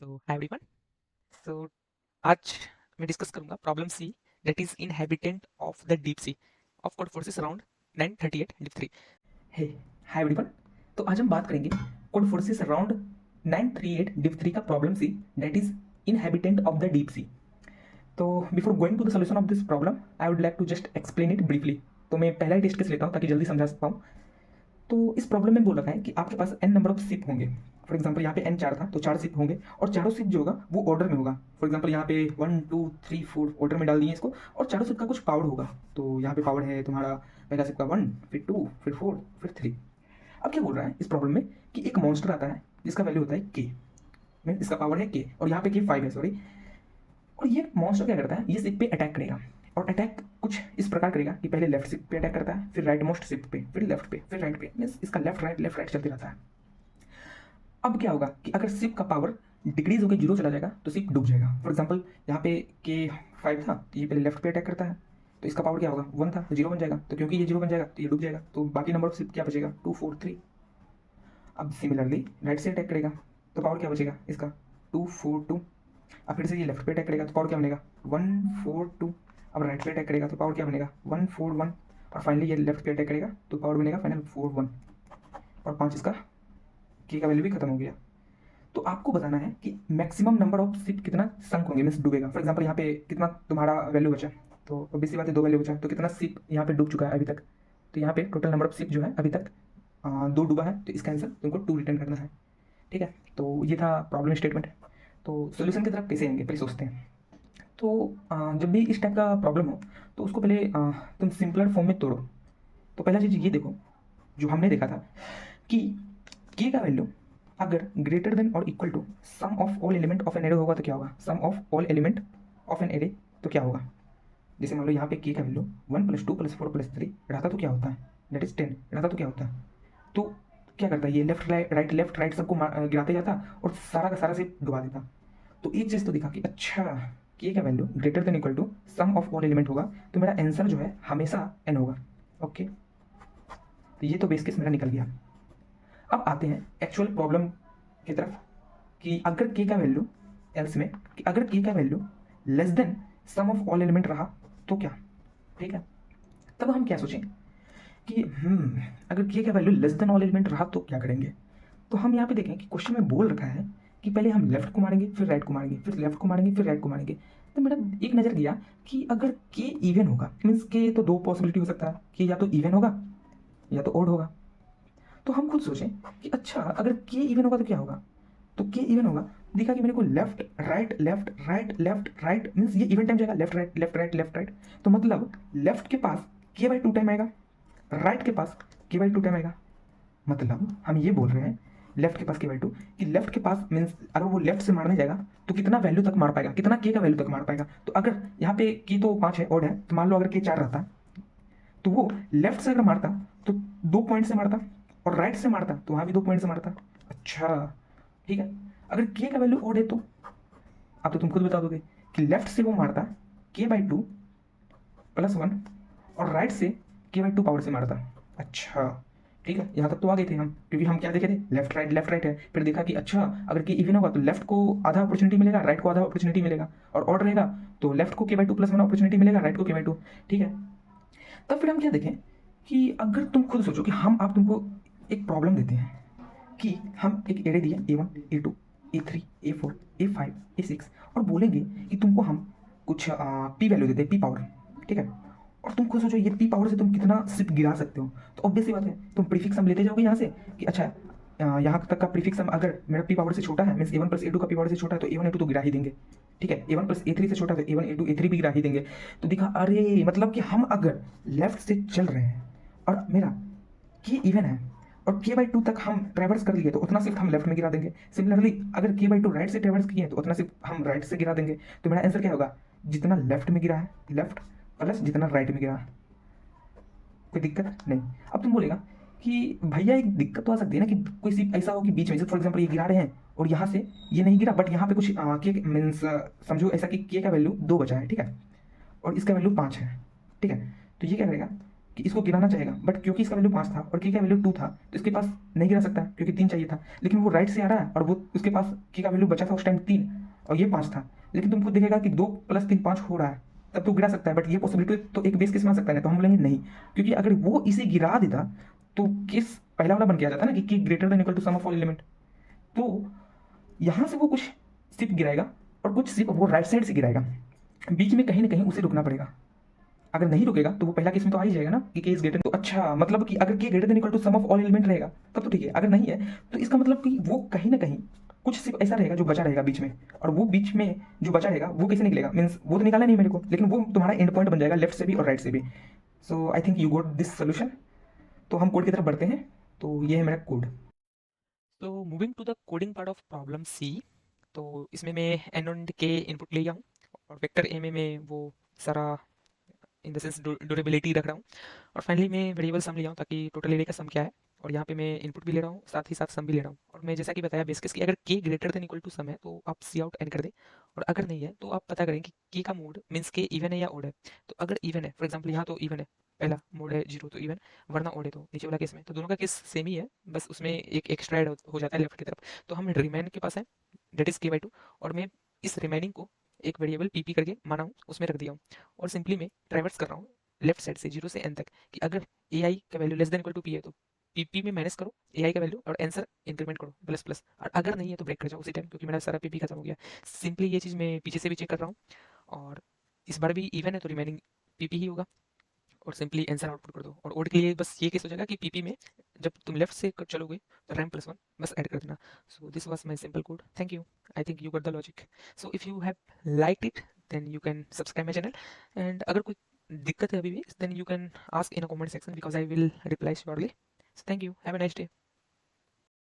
Hi everyone. सो आज मैं discuss करूंगा problem C that is inhabitant of the deep sea of Codeforces around 938 dip 3। Hey hi everyone. तो आज हम बात करेंगे कोड फोर्सेस अराउंड 938 डिप 3 का problem C that is inhabitant of the deep sea. तो before going to the solution of this problem I would like to just explain it briefly. तो मैं पहला ही टेस्ट केस लेता हूँ ताकि जल्दी समझा सकता हूँ। तो इस प्रॉब्लम में बोल रखा है कि आपके पास n नंबर ऑफ सिप होंगे। फॉर एग्जाम्पल यहाँ पे n 4 था तो 4 सिप होंगे और चारों सिप जो होगा वो ऑर्डर में होगा। फॉर एग्जाम्पल यहाँ पे 1 2 3 4 ऑर्डर में डाल दिए इसको और चारों सिप का कुछ पावर होगा। तो यहाँ पे पावर है तुम्हारा पहला सिप का 1, फिर 2, फिर 4, फिर 3। अब क्या बोल रहा है इस प्रॉब्लम में कि एक मॉन्स्टर आता है जिसका वैल्यू होता है k, मीन इसका पावर है k और यहाँ पे k 5 है, सॉरी। और ये मॉन्स्टर क्या करता है, ये सिप पे अटैक करेगा और अटैक कुछ इस प्रकार करेगा कि पहले लेफ्ट सिप पे अटैक करता है, फिर राइट मोस्ट सिप पे, फिर लेफ्ट पे, फिर राइट पे, मीन्स इसका लेफ्ट राइट चलते रहता है। अब क्या होगा कि अगर सिप का पावर डिक्रीज होकर 0 चला जाएगा तो सिप डूब जाएगा। फॉर एग्जाम्पल यहाँ पे के 5 था तो ये पहले लेफ्ट पे अटैक करता है तो इसका पावर क्या होगा 1 था तो 0 बन जाएगा। तो क्योंकि ये 0 बन जाएगा तो ये डूब जाएगा। तो बाकी नंबर ऑफ सिप क्या बचेगा 2 4 3। अब सिमिलरली राइट से अटैक करेगा तो पावर क्या बचेगा इसका 2 4 2। अब फिर से ये लेफ्ट पे अटैक करेगा तो पावर क्या बनेगा 1 4 2। अब राइट पे अटैक करेगा तो पावर क्या बनेगा 1 4 1। और फाइनली ये लेफ्ट पे अटैक करेगा तो पावर बनेगा फाइनल 4 1 और 5 इसका के का वैल्यू भी खत्म हो गया। तो आपको बताना है कि मैक्सिमम नंबर ऑफ सिप कितना संक होंगे, मीन्स डूबेगा। फॉर एग्जाम्पल यहाँ पे कितना तुम्हारा वैल्यू बचा, तो ऑब्वियसली बात है 2 वैल्यू बचा, तो कितना सिप यहाँ पे डूब चुका है अभी तक। तो यहाँ पे टोटल नंबर ऑफ सिप जो है अभी तक 2 डूबा है, तो इसका आंसर तुमको 2 रिटर्न करना है। ठीक है, तो ये था प्रॉब्लम स्टेटमेंट। तो सोल्यूशन की तरफ कैसे आएंगे पहले सोचते हैं। तो जब भी इस टाइप का प्रॉब्लम हो तो उसको पहले तुम सिंपलर फॉर्म में तोड़ो। तो पहला चीज़ ये देखो जो हमने देखा था कि के का वैल्यू अगर ग्रेटर देन और equal to sum of all element of an array होगा तो क्या होगा, sum of all element of an array तो क्या होगा। जैसे मान लो यहाँ पे के का वैल्यू 1 + 2 + 4 + 3 रहता तो क्या होता है, दैट इज 10 रहता तो क्या होता है। तो क्या करता है ये लेफ्ट राइट सबको गिराते जाता और सारा का सारा से डुबा देता। तो एक चीज़ तो दिखा कि अच्छा के का value greater than equal to sum of all element होगा तो मेरा आंसर जो है हमेशा n होगा। ओके, तो ये तो बेस केस मेरा निकल गया। अब आते हैं एक्चुअल प्रॉब्लम की तरफ कि अगर के का वैल्यू एल्स में कि अगर के का value less than sum of all element रहा तो क्या। ठीक है, तब हम क्या सोचें कि अगर के का value less then all element रहा तो क्या करेंगे। तो हम यहाँ पे देखें कि क्वेश्चन में बोल रखा है कि पहले हम लेफ्ट को मारेंगे, फिर राइट को मारेंगे, फिर लेफ्ट को मारेंगे, फिर राइट को मारेंगे। तो मेरा एक नज़र गया कि अगर के इवन होगा, मीन्स के तो 2 पॉसिबिलिटी हो सकता है कि या तो इवन होगा या तो ओड होगा। तो हम खुद सोचें कि अच्छा अगर के इवन होगा तो क्या होगा। तो के इवन होगा, दिखा कि मेरे को left right left right left right, means ये इवन टाइम जाएगा left right left right left right. तो मतलब लेफ्ट के पास k/2 टाइम आएगा, राइट के पास k/2 टाइम आएगा। मतलब हम ये बोल रहे हैं लेफ्ट के पास k/2 कि लेफ्ट के पास मीन्स अगर वो लेफ्ट से मारने जाएगा तो कितना वैल्यू तक मार पाएगा, कितना के का वैल्यू तक मार पाएगा। तो अगर यहाँ पे के तो 5 है ऑड है, तो मान लो अगर के 4 रहता तो वो लेफ्ट से अगर मारता तो 2 पॉइंट से मारता और राइट से मारता तो वहाँ भी 2 पॉइंट से मारता। अच्छा ठीक है, अगर के का वैल्यू ऑड है तो अब तो तुम खुद बता दोगे कि लेफ्ट से वो मारता k/2 + 1 और राइट से k/2 पावर से मारता। अच्छा ठीक है, यहाँ तक तो आ गए थे हम, क्योंकि हम क्या देखे थे लेफ्ट राइट है। फिर देखा कि अच्छा अगर के इवन होगा तो लेफ्ट को आधा अपॉर्चुनिटी मिलेगा, राइट को आधा अपॉर्चुनिटी मिलेगा, और ऑड रहेगा तो लेफ्ट को k/2 + 1 अपॉर्चुनिटी मिलेगा, राइट को k/2। ठीक है, तब फिर हम क्या देखें कि अगर तुम खुद सोचो कि हम आप तुमको एक प्रॉब्लम देते हैं कि हम एक एरे दिए A1 A2 A3 A4 A5 A6 और बोलेंगे कि तुमको हम कुछ पी वैल्यू देते हैं, पी पावर। ठीक है, और तुम खुद सोचो ये पी पावर से तुम कितना सिप गिरा सकते हो। तो ऑब्वियस सी बात है तुम प्रीफिक्स हम लेते जाओगे यहाँ से कि अच्छा यहाँ तक का प्रीफिक्स हम अगर मेरा पी पावर से छोटा है, मीन्स A1 + A2 का पी पावर से छोटा है तो A1 A2 तो गिरा ही देंगे। ठीक है, A1 + A3 से छोटा है तो A1 A2 A3 भी गिरा ही देंगे। तो दिखा अरे मतलब कि हम अगर लेफ्ट से चल रहे हैं और मेरा के इवन है और k/2 तक हम ट्रेवर्स कर लिए तो उतना सिर्फ हम लेफ्ट में गिरा देंगे। सिमिलरली अगर k/2 राइट से ट्रेवर्स किए तो उतना सिर्फ हम राइट से गिरा देंगे। तो मेरा आंसर क्या होगा, जितना लेफ्ट में गिरा है लेफ्ट प्लस जितना राइट में गिरा है। कोई दिक्कत नहीं। अब तुम बोलेगा कि भैया एक दिक्कत तो आ सकती है ना कि कोई सिर्फ ऐसा हो कि बीच में, जैसे फॉर एग्जाम्पल ये गिरा रहे हैं और यहाँ से ये नहीं गिरा बट यहाँ पे कुछ के मीन्स समझो ऐसा कि के का वैल्यू 2 बचा है। ठीक है, और इसका वैल्यू 5 है। ठीक है, तो ये क्या करेगा कि इसको गिराना चाहेगा, बट क्योंकि इसका वैल्यू 5 था और की का वैल्यू 2 था तो इसके पास नहीं गिरा सकता क्योंकि 3 चाहिए था। लेकिन वो राइट से आ रहा है और वो उसके पास की का वैल्यू बचा था उस टाइम 3 और ये 5 था। लेकिन तुमको देखेगा कि 2 + 3 5 हो रहा है, तब तो गिरा सकता है। बट ये पॉसिबिलिटी तो एक बेस केस मान सकता है ना, तो हम बोलेंगे नहीं, क्योंकि अगर वो इसे गिरा देता तो केस पहला वाला बन के आ जाता ना कि greater than equal to sum of all element. तो यहाँ से वो कुछ सिप गिराएगा और कुछ सिप वो राइट साइड से गिराएगा, बीच में कहीं ना कहीं उसे रुकना पड़ेगा। अगर नहीं रुकेगा तो वो पहला केस में तो आ ही जाएगा ना कि के इज ग्रेटर। तो अच्छा, मतलब कि अगर K greater than equal to sum of all element रहेगा तब तो ठीक है, अगर नहीं है तो इसका मतलब कि वो कहीं ना कहीं कुछ सिर्फ ऐसा रहेगा जो बचा रहेगा बीच में, और वो बीच में जो बचा रहेगा वो कैसे निकलेगा, मीन्स वो तो निकाला नहीं मेरे को, लेकिन वो तुम्हारा एंड पॉइंट बन जाएगा लेफ्ट से भी और राइट से भी। So I think you got this solution. तो हम कोड की तरफ बढ़ते हैं। तो ये है मेरा कोड। तो moving to the coding part of problem C. तो इसमें मैं एन एंड के इनपुट ले लिया हूँ और वेक्टर ए में मैं वो सारा इन द सेंस ड्यूरेबिलिटी रख रहा हूँ। और फाइनली मैं वेरिएबल सम लिया हूँ ताकि टोटल एरिया का सम क्या है, और यहाँ पे मैं इनपुट भी ले रहा हूँ साथ ही साथ सम भी ले रहा हूँ। और मैं जैसा कि बताया बेस केस कि अगर K greater than equal to सम है तो आप सी आउट एन कर दें, और अगर नहीं है तो आप पता करें कि के का मोड मीन्स के इवन है या ओड है। तो अगर इवन है, फॉर एग्जाम्पल यहाँ तो इवन है, पहला मोड है 0 तो इवन, वरना ओड है तो नीचे वाला केस में, तो दोनों का केस सेम ही है, बस उसमें एक एक्स्ट्रा ऐड हो जाता है लेफ्ट की तरफ। तो हम रिमेन के पास है डेट इज k/2, और मैं इस रिमेनिंग को एक वेरिएबल पीपी करके माना हूँ उसमें रख दिया हूँ, और सिंपली मैं ट्रैवर्स कर रहा हूँ लेफ्ट साइड से 0 से n तक कि अगर ए आई का value less than equal to P है तो पीपी में माइनस करो ए आई का वैल्यू और आंसर इंक्रीमेंट करो प्लस प्लस, और अगर नहीं है तो ब्रेक कर जाओ उसी टाइम, क्योंकि मेरा सारा पीपी खत्म हो गया। सिंपली ये चीज़ मैं पीछे से भी चेक कर रहा हूँ, और इस बार भी इवन है तो रिमेनिंग पीपी ही होगा, और सिंपली आंसर आउटपुट कर दो। और ओड के लिए बस ये केस हो जाएगा कि पीपी में जब तुम लेफ्ट से चलोगे तो रैम +1 बस ऐड कर देना। So this was my simple code, thank you. I think you got the logic. So if you have liked it then you can subscribe my channel, and अगर कोई दिक्कत है अभी भी then you can ask in a comment section because I will reply surely. So thank you, have a nice day.